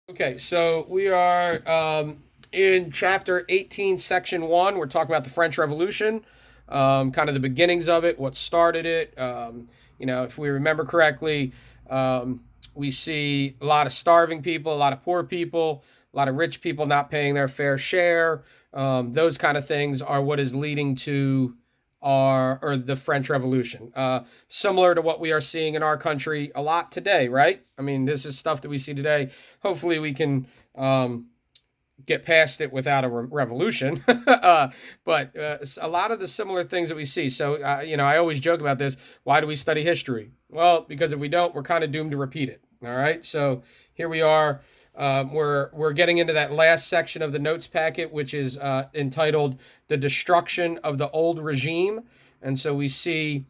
Okay, so we are in chapter 18, section 1. We're talking about the French Revolution, kind of the beginnings of it, what started it. If we remember correctly, um, we see a lot of starving people, a lot of poor people, a lot of rich people not paying their fair share. Those kind of things are what is leading to the French Revolution. Similar to what we are seeing in our country a lot today, right? I mean, this is stuff that we see today. Hopefully, we can get past it without a revolution. But a lot of the similar things that we see. So, I always joke about this. Why do we study history? Well, because if we don't, we're kind of doomed to repeat it. All right. So here we are. We're getting into that last section of the notes packet, which is entitled "The Destruction of the Old Regime," and so we see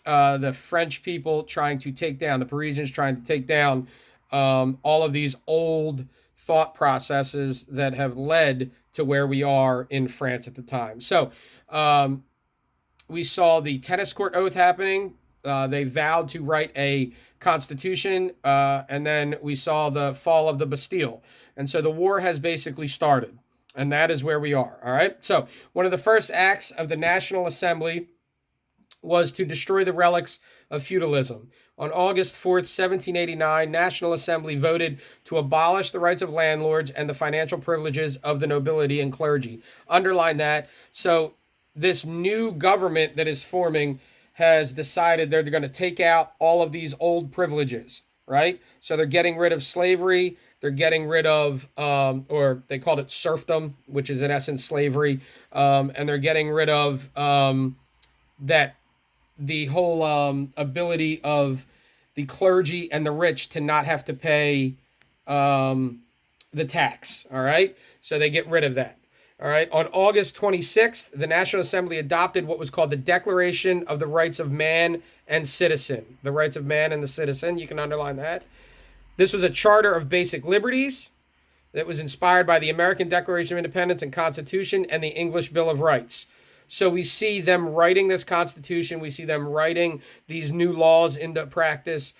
the French people trying to take down the Parisians, trying to take down all of these old thought processes that have led to where we are in France at the time. So um, we saw the tennis court oath happening. They vowed to write a constitution, and then we saw the fall of the Bastille. And so the war has basically started, and that is where we are. All right. So one of the first acts of the National Assembly was to destroy the relics of feudalism. On August 4th, 1789, National Assembly voted to abolish the rights of landlords and the financial privileges of the nobility and clergy. Underline that. So this new government that is forming has decided they're going to take out all of these old privileges, right? So they're getting rid of slavery. They're getting rid of, or they called it serfdom, which is in essence slavery. And they're getting rid of that the whole ability of the clergy and the rich to not have to pay um, the tax. All right. So they get rid of that. All right. On August 26th, the National Assembly adopted what was called the Declaration of the Rights of Man and Citizen. The rights of man and the citizen. You can underline that. This was a charter of basic liberties that was inspired by the American Declaration of Independence and Constitution and the English Bill of Rights. So we see them writing this Constitution. We see them writing these new laws into practice,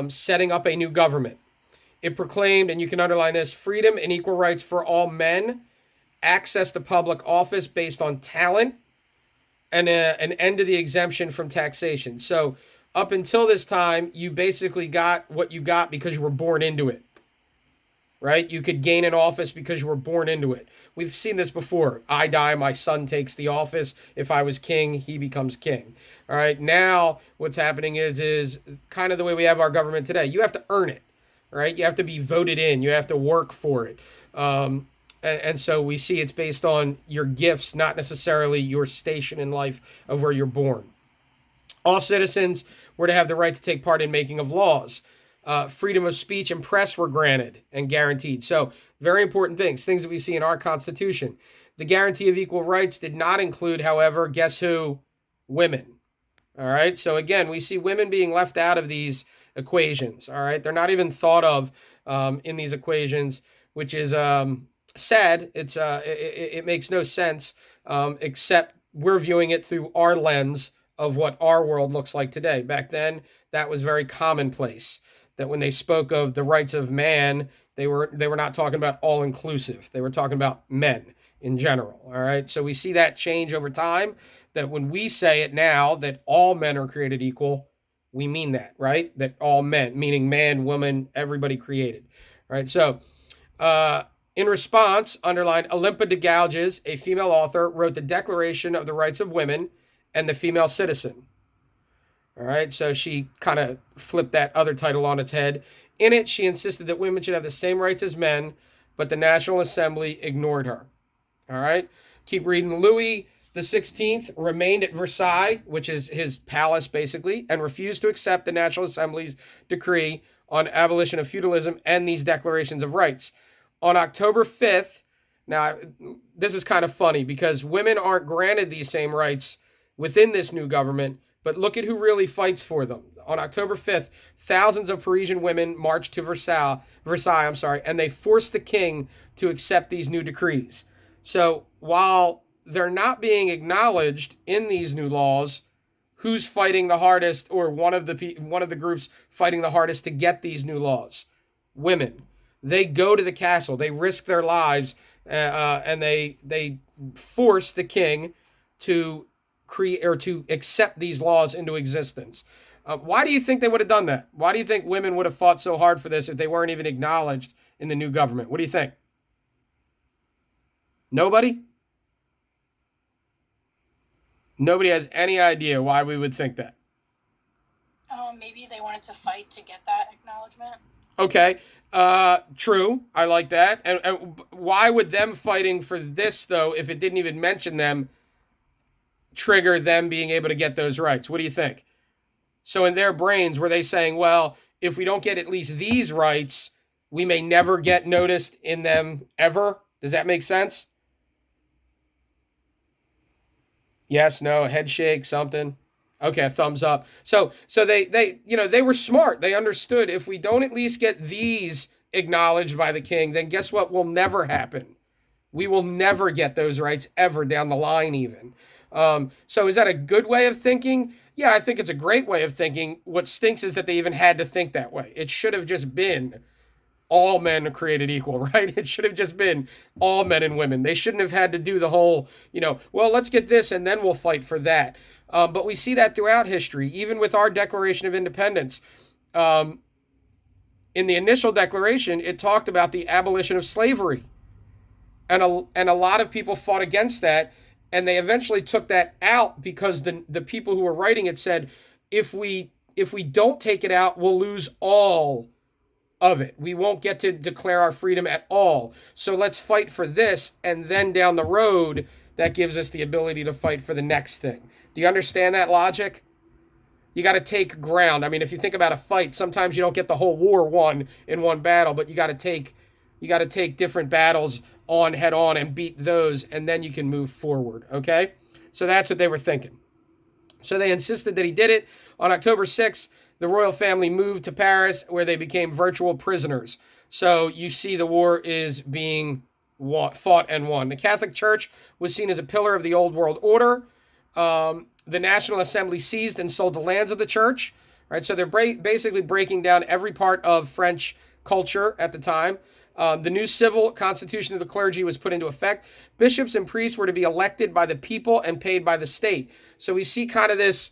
setting up a new government. It proclaimed, and you can underline this, freedom and equal rights for all men, access to public office based on talent, and an end to the exemption from taxation. So up until this time, you basically got what you got because you were born into it, right? You could gain an office because you were born into it. We've seen this before. I die, my son takes the office. If I was king, he becomes king. All right. Now what's happening is kind of the way we have our government today. You have to earn it, right? You have to be voted in. You have to work for it. And so we see it's based on your gifts, not necessarily your station in life of where you're born. All citizens were to have the right to take part in making of laws. Freedom of speech and press were granted and guaranteed. So, very important things that we see in our Constitution. The guarantee of equal rights did not include, however, guess who? Women. All right. So, again, we see women being left out of these equations. All right. They're not even thought of in these equations, which is sad. It makes no sense except we're viewing it through our lens of what our world looks like today. Back then, that was very commonplace. That when they spoke of the rights of man, they were not talking about all inclusive. They were talking about men in general. All right. So we see that change over time. That when we say it now that all men are created equal, we mean that, right? That all men, meaning man, woman, everybody created. Right. So in response, underlined, Olympa de Gouges, a female author, wrote the Declaration of the Rights of Women and the Female Citizen. All right, so she kind of flipped that other title on its head. In it, she insisted that women should have the same rights as men, but the National Assembly ignored her. All right, keep reading. Louis the 16th remained at Versailles, which is his palace basically, and refused to accept the National Assembly's decree on abolition of feudalism and these declarations of rights. On October 5th, now this is kind of funny because women aren't granted these same rights within this new government, but look at who really fights for them. On October 5th, thousands of Parisian women marched to Versailles, and they forced the king to accept these new decrees. So while they're not being acknowledged in these new laws, who's fighting the hardest, or one of the groups fighting the hardest to get these new laws? Women. They go to the castle, they risk their lives, and they force the king to create or to accept these laws into existence. Why do you think they would have done that? Why do you think women would have fought so hard for this if they weren't even acknowledged in the new government? What do you think? Nobody? Nobody has any idea why we would think that. Maybe they wanted to fight to get that acknowledgement. Okay. True. I like that. And why would them fighting for this, though, if it didn't even mention them, trigger them being able to get those rights? What do you think? So in their brains, were they saying, well, if we don't get at least these rights, we may never get noticed in them ever? Does that make sense? Yes, no, head shake, something. Okay, a thumbs up. So they were smart. They understood if we don't at least get these acknowledged by the king, then guess what will never happen? We will never get those rights ever down the line, even. So is that a good way of thinking? Yeah, I think it's a great way of thinking. What stinks is that they even had to think that way. It should have just been all men are created equal, right? It should have just been all men and women. They shouldn't have had to do the whole, well, let's get this and then we'll fight for that. But we see that throughout history, even with our Declaration of Independence. In the initial declaration, it talked about the abolition of slavery. And a lot of people fought against that. And they eventually took that out because the people who were writing it said, if we don't take it out, we'll lose all of it. We won't get to declare our freedom at all. So let's fight for this, and then down the road, that gives us the ability to fight for the next thing. Do you understand that logic? You got to take ground. I mean, if you think about a fight, sometimes you don't get the whole war won in one battle, but you got to take different battles on head on and beat those, and then you can move forward. Okay, so that's what they were thinking. So they insisted that he did it on October 6th. The royal family moved to Paris, where they became virtual prisoners. So you see the war is being fought and won. The Catholic Church was seen as a pillar of the old world order. The National Assembly seized and sold the lands of the church. Right, so they're basically breaking down every part of French culture at the time. The new civil constitution of the clergy was put into effect. Bishops and priests were to be elected by the people and paid by the state. So we see kind of this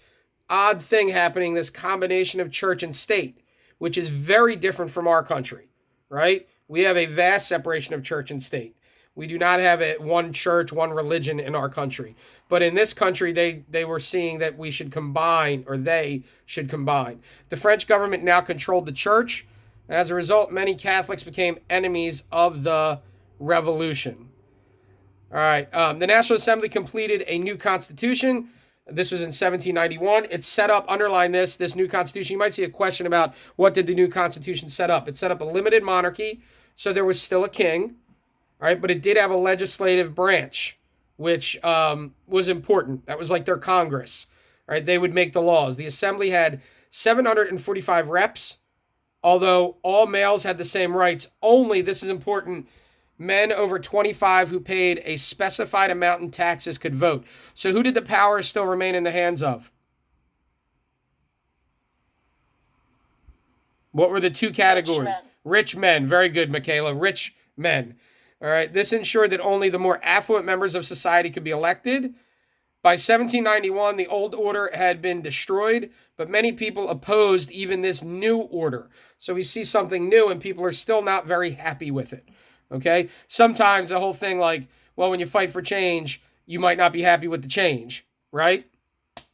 odd thing happening, this combination of church and state, which is very different from our country, right? We have a vast separation of church and state. We do not have one church, one religion in our country. But in this country, they were seeing that we should combine, or they should combine. The French government now controlled the church. As a result, many Catholics became enemies of the revolution. All right. The National Assembly completed a new constitution. This was in 1791. It set up, underline this new constitution. You might see a question about what did the new constitution set up. It set up a limited monarchy, so there was still a king, all right, but it did have a legislative branch, which was important. That was like their Congress, right? They would make the laws. The assembly had 745 reps, although all males had the same rights. Only, this is important, men over 25 who paid a specified amount in taxes could vote. So who did the power still remain in the hands of? What were the two categories? Rich men. Very good, Michaela. Rich men. All right. This ensured that only the more affluent members of society could be elected. By 1791, the old order had been destroyed, but many people opposed even this new order. So we see something new, and people are still not very happy with it. Okay? Sometimes the whole thing like, well, when you fight for change, you might not be happy with the change, right?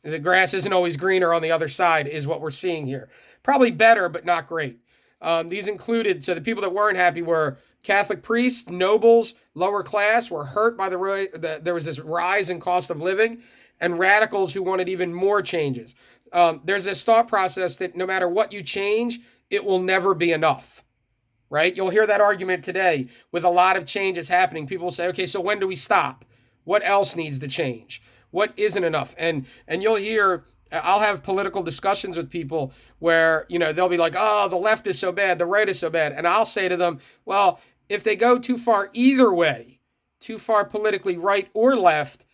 The grass isn't always greener on the other side is what we're seeing here. Probably better, but not great. These included, so the people that weren't happy were Catholic priests, nobles, lower class were hurt by there was this rise in cost of living, and radicals who wanted even more changes. There's this thought process that no matter what you change, it will never be enough. Right? You'll hear that argument today with a lot of changes happening. People will say, okay, so when do we stop? What else needs to change? What isn't enough? And you'll hear, I'll have political discussions with people where, they'll be like, oh, the left is so bad, the right is so bad. And I'll say to them, well, if they go too far either way, too far politically right or left,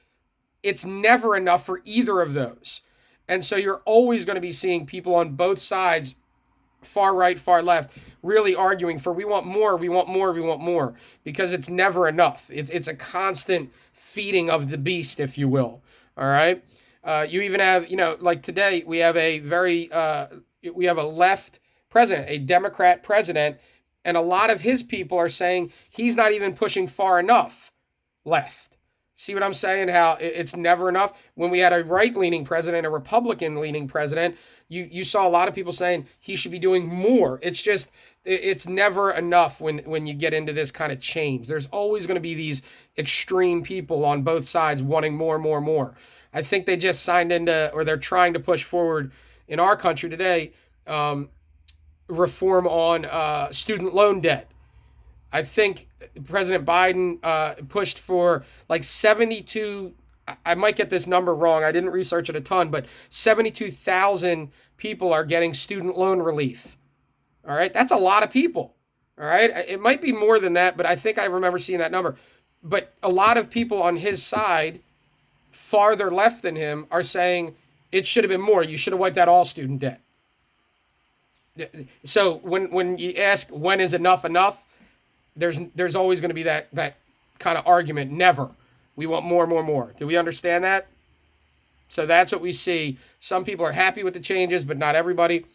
it's never enough for either of those. And so you're always going to be seeing people on both sides far right, far left, really arguing for we want more, we want more, we want more, because it's never enough. It's a constant feeding of the beast, if you will. All right. You even have, like today we have we have a left president, a Democrat president, and a lot of his people are saying he's not even pushing far enough left. See what I'm saying? How it's never enough. When we had a right-leaning president, a Republican-leaning president, you saw a lot of people saying he should be doing more. It's never enough when you get into this kind of change. There's always going to be these extreme people on both sides wanting more, more, more. I think they just signed into, or they're trying to push forward in our country today, reform on student loan debt. I think President Biden pushed for like 72. I might get this number wrong. I didn't research it a ton, but 72,000 people are getting student loan relief. All right. That's a lot of people. All right. It might be more than that, but I think I remember seeing that number. But a lot of people on his side, farther left than him, are saying it should have been more. You should have wiped out all student debt. So when you ask when is enough, there's always going to be that kind of argument. Never. We want more, more, more. Do we understand that? So that's what we see. Some people are happy with the changes, but not everybody.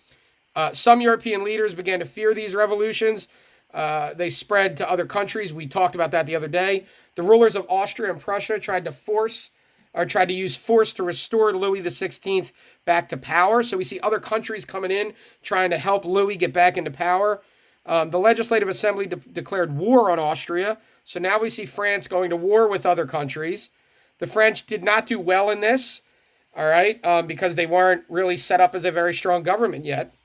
Some European leaders began to fear these revolutions. They spread to other countries. We talked about that the other day. The rulers of Austria and Prussia tried to use force to restore Louis XVI back to power. So we see other countries coming in trying to help Louis get back into power. The Legislative Assembly declared war on Austria. So now we see France going to war with other countries. The French did not do well in this, all right, because they weren't really set up as a very strong government yet.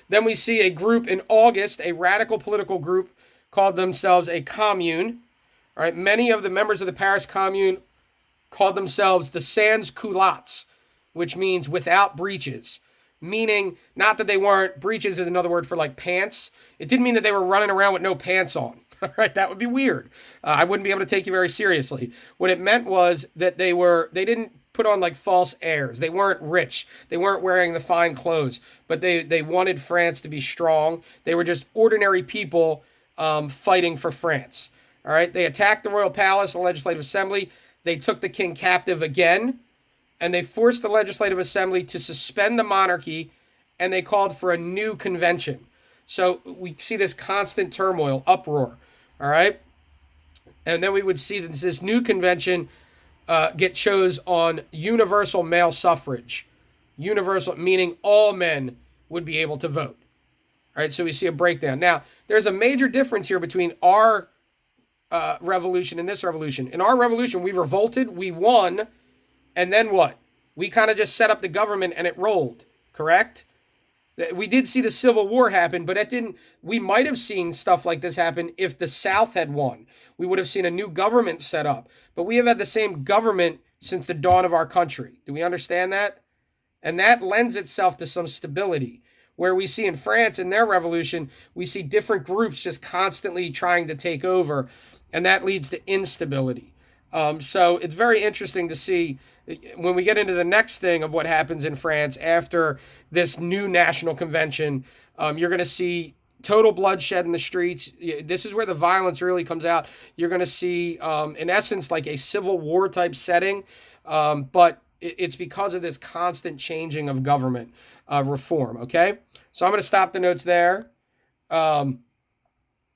Then we see a group in August, a radical political group called themselves a commune. All right, many of the members of the Paris Commune called themselves the sans culottes, which means without breeches. Meaning, not that they weren't, breeches is another word for like pants. It didn't mean that they were running around with no pants on. All right, that would be weird. I wouldn't be able to take you very seriously. What it meant was that they didn't put on like false airs. They weren't rich. They weren't wearing the fine clothes, but they wanted France to be strong. They were just ordinary people fighting for France. All right, they attacked the royal palace, the legislative assembly. They took the king captive again, and they forced the legislative assembly to suspend the monarchy, and they called for a new convention. So we see this constant turmoil, uproar. All right, and then we would see that this new convention get chose on universal male suffrage. Universal meaning all men would be able to vote. All right, so we see a breakdown. Now, there's a major difference here between our revolution and this revolution. In our revolution, we revolted, we won, and then what? We kind of just set up the government and it rolled, correct? We did see the Civil War happen, but we might have seen stuff like this happen if the South had won. We would have seen a new government set up. But we have had the same government since the dawn of our country. Do we understand that? And that lends itself to some stability. Where we see in France, in their revolution, we see different groups just constantly trying to take over, and that leads to instability. So it's very interesting to see when we get into the next thing of what happens in France after this new national convention. You're going to see total bloodshed in the streets. This is where the violence really comes out. You're going to see, in essence, like a civil war type setting, but it's because of this constant changing of government reform. Okay, so I'm going to stop the notes there.